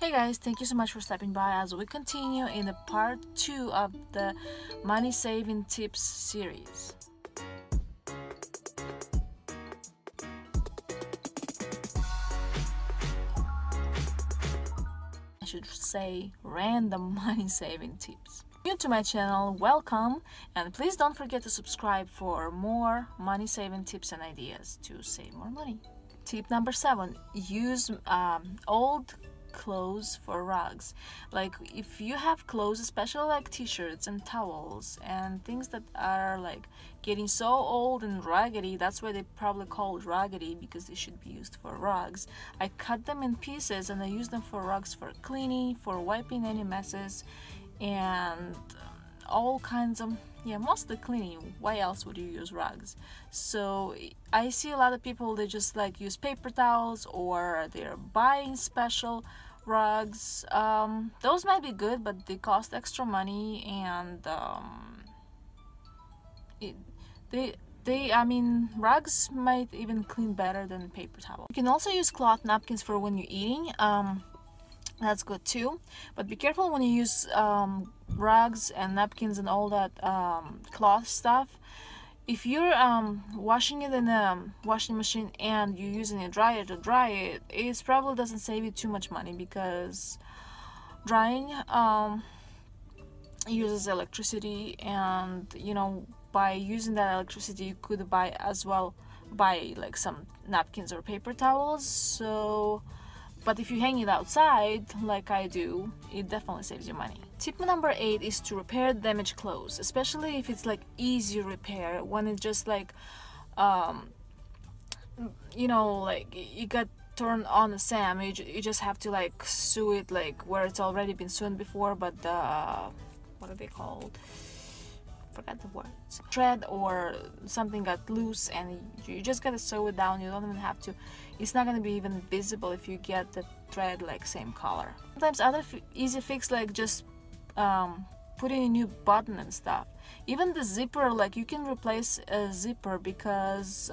Hey guys, thank you so much for stopping by as we continue in the part 2 of the money saving tips series. I should say random money saving tips. New to my channel, welcome, and please don't forget to subscribe for more money saving tips and ideas to save more money. Tip number 7, use old clothes for rugs. Like if you have clothes, especially like t-shirts and towels and things that are like getting so old and raggedy, that's why they probably call it raggedy, because they should be used for rugs. I cut them in pieces and I use them for rugs, for cleaning, for wiping any messes, and all kinds of, mostly cleaning. Why else would you use rugs? So I see a lot of people, they just like use paper towels, or they're buying special rugs. Those might be good, but they cost extra money, and rugs might even clean better than paper towels. You can also use cloth napkins for when you're eating. That's good too, but be careful when you use rugs and napkins and all that cloth stuff. If you're washing it in a washing machine and you're using a dryer to dry it, it probably doesn't save you too much money, because drying uses electricity, and by using that electricity you could buy like some napkins or paper towels. So but if you hang it outside like I do, it definitely saves you money. Tip number 8 is to repair damaged clothes, especially if it's like easy repair. When it's just like like you got turned on the seam, you just have to like sew it like where it's already been sewn before, but what are they called? Forgot the words. Thread or something got loose, and you just gotta sew it down. You don't even have to, it's not gonna be even visible if you get the thread like same color. Sometimes other easy fix, like just putting a new button and stuff. Even the zipper, like you can replace a zipper, because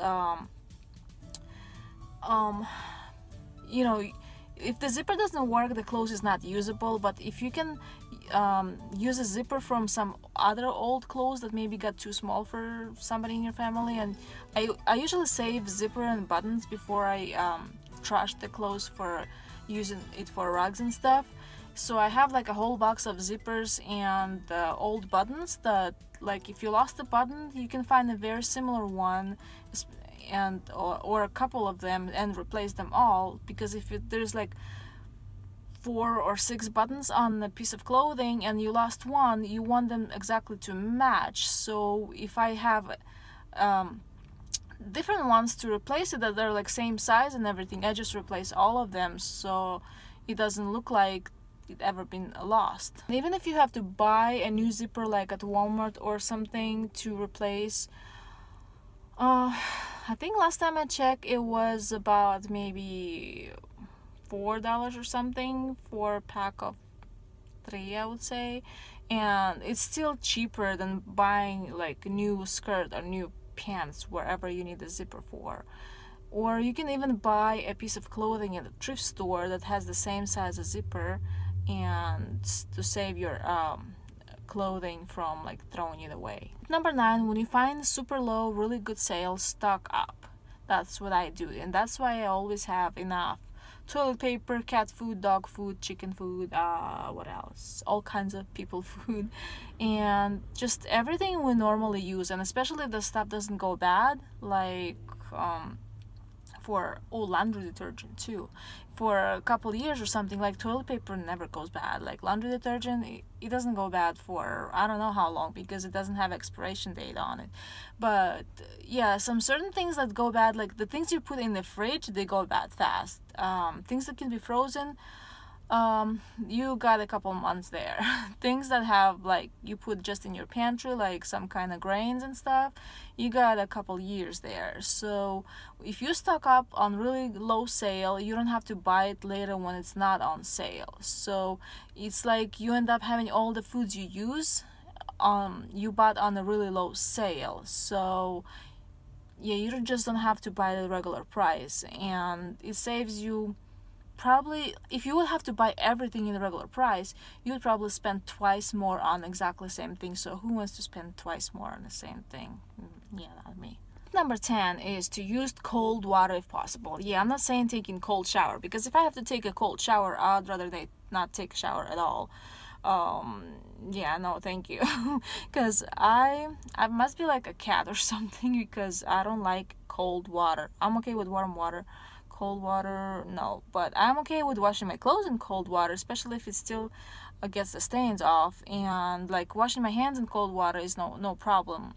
if the zipper doesn't work, the clothes is not usable. But if you can use a zipper from some other old clothes that maybe got too small for somebody in your family, and I usually save zipper and buttons before I trash the clothes for using it for rugs and stuff. So I have like a whole box of zippers and old buttons that, like, if you lost a button, you can find a very similar one and or a couple of them and replace them all. Because if there's like 4 or 6 buttons on a piece of clothing and you lost one, you want them exactly to match. So if I have different ones to replace it that they're like same size and everything, I just replace all of them, so it doesn't look like it ever been lost. And even if you have to buy a new zipper like at Walmart or something to replace, I think last time I checked it was about maybe $4 or something for a pack of 3, I would say, and it's still cheaper than buying like a new skirt or new pants wherever you need a zipper for. Or you can even buy a piece of clothing at a thrift store that has the same size as zipper, and to save your clothing from like throwing it away. Number 9, when you find super low, really good sales, stock up. That's what I do, and that's why I always have enough toilet paper, cat food, dog food, chicken food, what else, all kinds of people food, and just everything we normally use. And especially if the stuff doesn't go bad, like for laundry detergent too, for a couple years or something. Like toilet paper never goes bad. Like laundry detergent, it doesn't go bad for I don't know how long, because it doesn't have expiration date on it. But yeah, some certain things that go bad, like the things you put in the fridge, they go bad fast. Things that can be frozen, you got a couple months there. Things that have like you put just in your pantry, like some kind of grains and stuff, you got a couple years there. So if you stock up on really low sale, you don't have to buy it later when it's not on sale. So it's like you end up having all the foods you use you bought on a really low sale. So yeah, you just don't have to buy the regular price, and it saves you probably, if you would have to buy everything in the regular price, you would probably spend twice more on exactly the same thing. So who wants to spend twice more on the same thing? Yeah, not me. Number 10 is to use cold water if possible. Yeah, I'm not saying taking cold shower, because if I have to take a cold shower, I'd rather not take a shower at all. Yeah, no, thank you. Because I must be like a cat or something, because I don't like cold water. I'm okay with warm water. Cold water, no. But I'm okay with washing my clothes in cold water, especially if it still gets the stains off. And like washing my hands in cold water is no problem.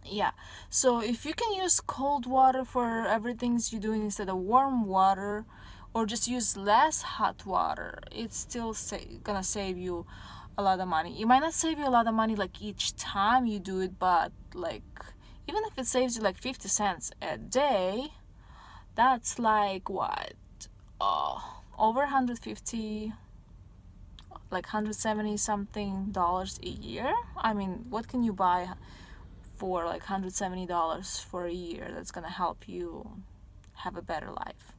Yeah, so if you can use cold water for everything you're doing instead of warm water, or just use less hot water, it's still gonna save you a lot of money. It might not save you a lot of money like each time you do it, but like even if it saves you like 50 cents a day, that's like what, over 150, like 170 something dollars a year. I mean, what can you buy for like $170 for a year that's gonna help you have a better life?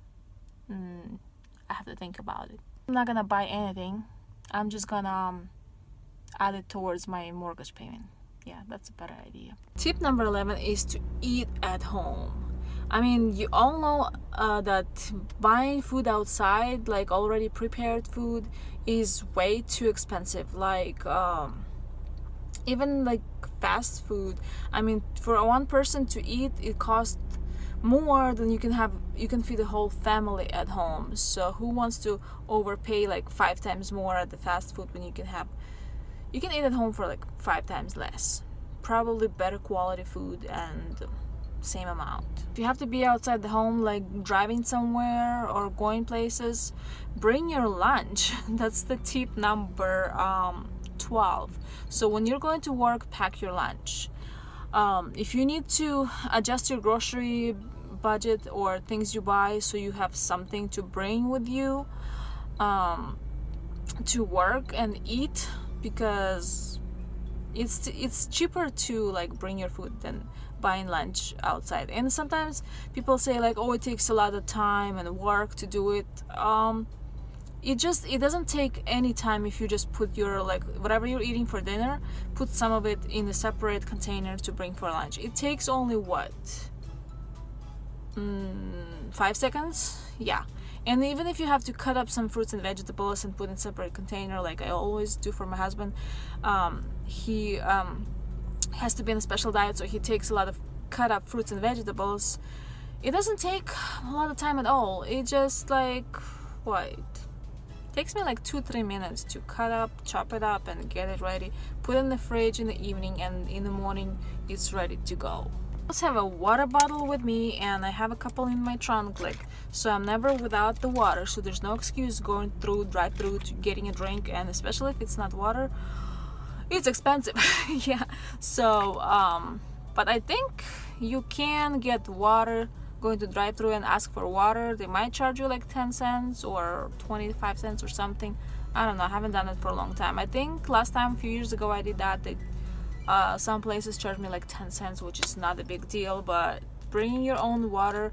I have to think about it. I'm not gonna buy anything. I'm just gonna add it towards my mortgage payment. Yeah, that's a better idea. Tip number 11 is to eat at home. I mean, you all know that buying food outside, like already prepared food, is way too expensive. Like even like fast food, I mean, for one person to eat, it costs more than you can feed the whole family at home. So who wants to overpay like 5 times more at the fast food when you can eat at home for like 5 times less? Probably better quality food and same amount. If you have to be outside the home, like driving somewhere or going places, bring your lunch. That's the tip number 12. So when you're going to work, pack your lunch. If you need to adjust your grocery budget or things you buy so you have something to bring with you to work and eat, because it's cheaper to like bring your food than buying lunch outside. And sometimes people say like, oh, it takes a lot of time and work to do it. It doesn't take any time if you just put your, like, whatever you're eating for dinner, put some of it in a separate container to bring for lunch. It takes only what, 5 seconds? Yeah. And even if you have to cut up some fruits and vegetables and put in separate container, like I always do for my husband, he has to be in a special diet, so he takes a lot of cut up fruits and vegetables. It doesn't take a lot of time at all. It just like, what, takes me like 2-3 minutes to cut up, chop it up, and get it ready. Put it in the fridge in the evening, and in the morning it's ready to go. I also have a water bottle with me, and I have a couple in my trunk, like, so I'm never without the water. So there's no excuse going through drive-through to getting a drink, and especially if it's not water, it's expensive. Yeah. So but I think you can get water going to drive-through and ask for water. They might charge you like 10 cents or 25 cents or something. I don't know, I haven't done it for a long time. I think last time, a few years ago, I did that. Some places charge me like 10 cents, which is not a big deal, but bringing your own water,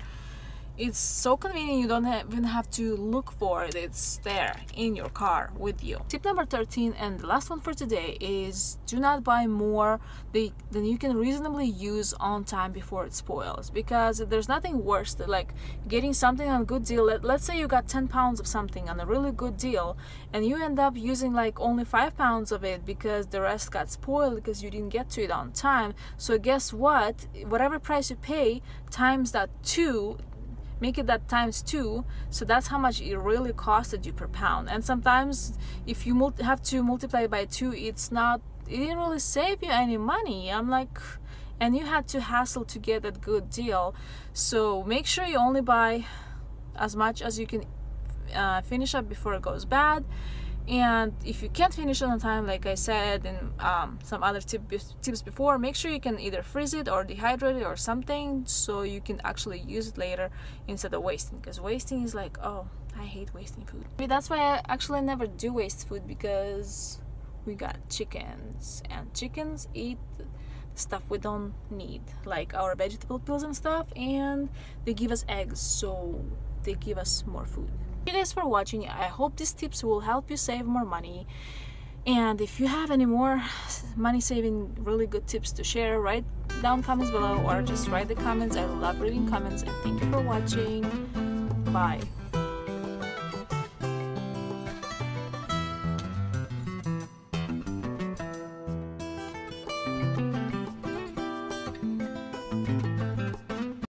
it's so convenient. You don't even have to look for it. It's there in your car with you. Tip number 13, and the last one for today, is do not buy more than you can reasonably use on time before it spoils, because there's nothing worse than like getting something on a good deal. Let's say you got 10 pounds of something on a really good deal, and you end up using like only 5 pounds of it because the rest got spoiled because you didn't get to it on time. So guess what? Whatever price you pay times that 2, make it that times 2, so that's how much it really costed you per pound. And sometimes if you have to multiply by 2, it didn't really save you any money. I'm like, and you had to hassle to get that good deal. So make sure you only buy as much as you can finish up before it goes bad. And if you can't finish it on time, like I said in some other tips before, make sure you can either freeze it or dehydrate it or something, so you can actually use it later instead of wasting. Because wasting is like, oh, I hate wasting food. Maybe that's why I actually never do waste food, because we got chickens, and chickens eat stuff we don't need, like our vegetable peels and stuff, and they give us eggs, so they give us more food. you guys for watching. I hope these tips will help you save more money. And if you have any more money saving really good tips to share, write down comments below or just write the comments. I love reading comments, and thank you for watching. Bye.